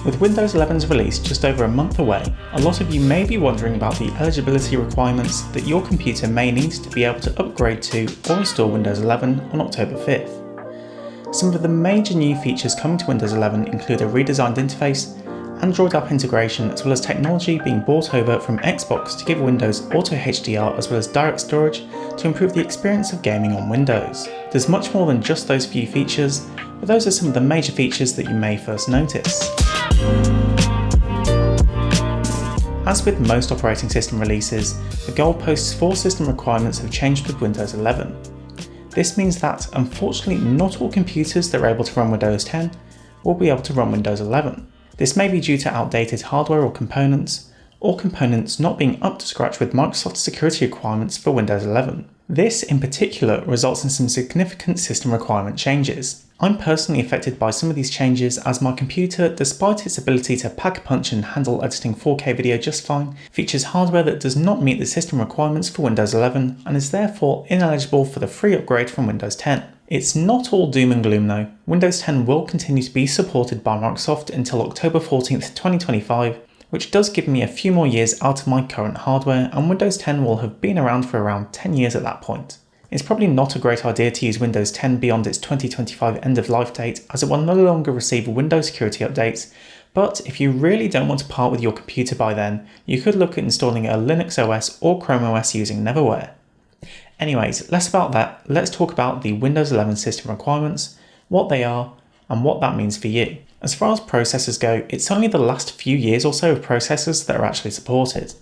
With Windows 11's release just over a month away, a lot of you may be wondering about the eligibility requirements that your computer may need to be able to upgrade to or install Windows 11 on October 5th. Some of the major new features coming to Windows 11 include a redesigned interface, Android app integration, as well as technology being brought over from Xbox to give Windows Auto HDR as well as direct storage to improve the experience of gaming on Windows. There's much more than just those few features, but those are some of the major features that you may first notice. As with most operating system releases, the goalposts for system requirements have changed with Windows 11. This means that, unfortunately, not all computers that are able to run Windows 10 will be able to run Windows 11. This may be due to outdated hardware or components not being up to scratch with Microsoft's security requirements for Windows 11. This, in particular, results in some significant system requirement changes. I'm personally affected by some of these changes as my computer, despite its ability to pack a punch and handle editing 4K video just fine, features hardware that does not meet the system requirements for Windows 11 and is therefore ineligible for the free upgrade from Windows 10. It's not all doom and gloom though. Windows 10 will continue to be supported by Microsoft until October 14th, 2025, which does give me a few more years out of my current hardware, and Windows 10 will have been around for around 10 years at that point. It's probably not a great idea to use Windows 10 beyond its 2025 end of life date, as it will no longer receive Windows security updates, but if you really don't want to part with your computer by then, you could look at installing a Linux OS or Chrome OS using Neverware. Anyways, less about that, let's talk about the Windows 11 system requirements, what they are, and what that means for you. As far as processors go, it's only the last few years or so of processors that are actually supported.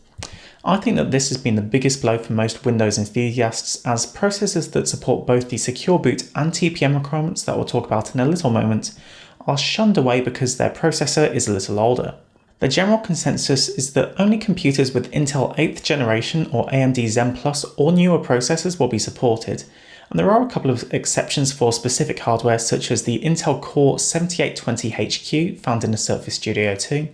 I think that this has been the biggest blow for most Windows enthusiasts, as processors that support both the secure boot and TPM requirements that we'll talk about in a little moment are shunned away because their processor is a little older. The general consensus is that only computers with Intel 8th generation or AMD Zen Plus or newer processors will be supported, and there are a couple of exceptions for specific hardware such as the Intel Core 7820HQ found in the Surface Studio 2,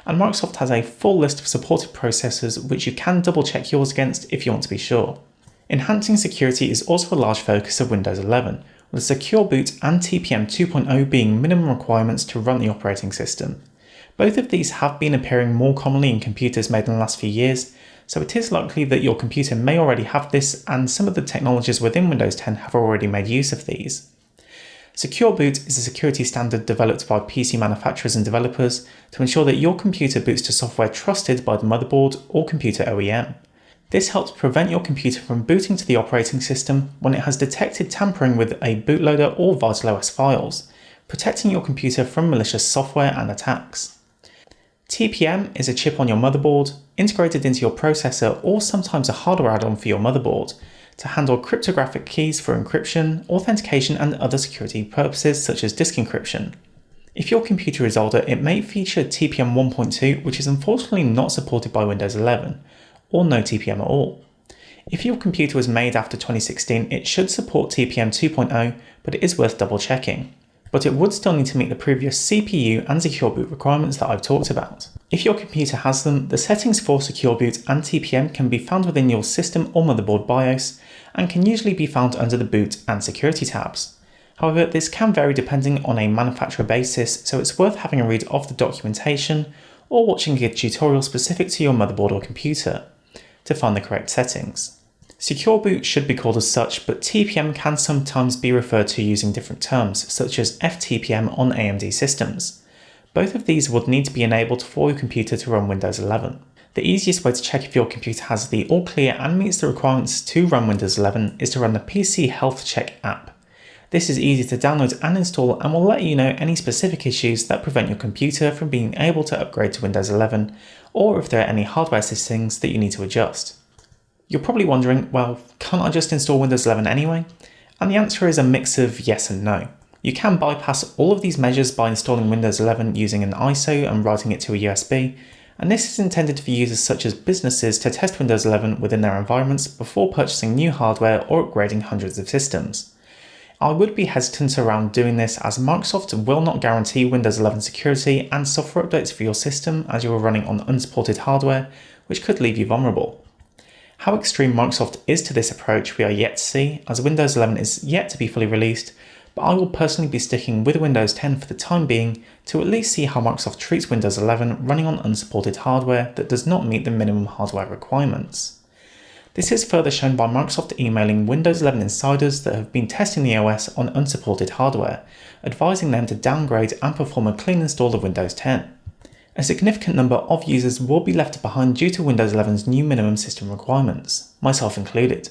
and Microsoft has a full list of supported processors which you can double check yours against if you want to be sure. Enhancing security is also a large focus of Windows 11, with Secure Boot and TPM 2.0 being minimum requirements to run the operating system. Both of these have been appearing more commonly in computers made in the last few years, so it is likely that your computer may already have this, and some of the technologies within Windows 10 have already made use of these. Secure Boot is a security standard developed by PC manufacturers and developers to ensure that your computer boots to software trusted by the motherboard or computer OEM. This helps prevent your computer from booting to the operating system when it has detected tampering with a bootloader or VitalOS files, protecting your computer from malicious software and attacks. TPM is a chip on your motherboard, integrated into your processor or sometimes a hardware add-on for your motherboard, to handle cryptographic keys for encryption, authentication and other security purposes such as disk encryption. If your computer is older, it may feature TPM 1.2, which is unfortunately not supported by Windows 11, or no TPM at all. If your computer was made after 2016, it should support TPM 2.0, but it is worth double checking. But it would still need to meet the previous CPU and Secure Boot requirements that I've talked about. If your computer has them, the settings for Secure Boot and TPM can be found within your system or motherboard BIOS, and can usually be found under the boot and security tabs. However, this can vary depending on a manufacturer basis, so it's worth having a read of the documentation or watching a tutorial specific to your motherboard or computer to find the correct settings. Secure Boot should be called as such, but TPM can sometimes be referred to using different terms, such as FTPM on AMD systems. Both of these would need to be enabled for your computer to run Windows 11. The easiest way to check if your computer has the all clear and meets the requirements to run Windows 11 is to run the PC Health Check app. This is easy to download and install and will let you know any specific issues that prevent your computer from being able to upgrade to Windows 11, or if there are any hardware settings that you need to adjust. You're probably wondering, well, can't I just install Windows 11 anyway? And the answer is a mix of yes and no. You can bypass all of these measures by installing Windows 11 using an ISO and routing it to a USB, and this is intended for users such as businesses to test Windows 11 within their environments before purchasing new hardware or upgrading hundreds of systems. I would be hesitant around doing this as Microsoft will not guarantee Windows 11 security and software updates for your system as you are running on unsupported hardware, which could leave you vulnerable. How extreme Microsoft is to this approach we are yet to see, as Windows 11 is yet to be fully released, but I will personally be sticking with Windows 10 for the time being to at least see how Microsoft treats Windows 11 running on unsupported hardware that does not meet the minimum hardware requirements. This is further shown by Microsoft emailing Windows 11 insiders that have been testing the OS on unsupported hardware, advising them to downgrade and perform a clean install of Windows 10. A significant number of users will be left behind due to Windows 11's new minimum system requirements, myself included.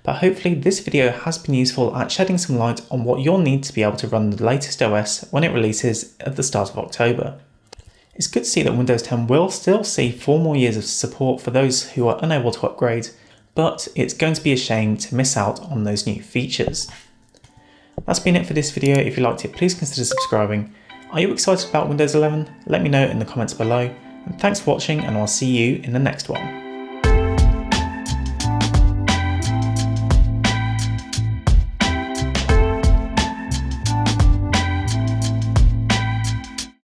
But hopefully this video has been useful at shedding some light on what you'll need to be able to run the latest OS when it releases at the start of October. It's good to see that Windows 10 will still see 4 more years of support for those who are unable to upgrade, but it's going to be a shame to miss out on those new features. That's been it for this video. If you liked it, please consider subscribing. Are you excited about Windows 11? Let me know in the comments below, and thanks for watching, and I'll see you in the next one.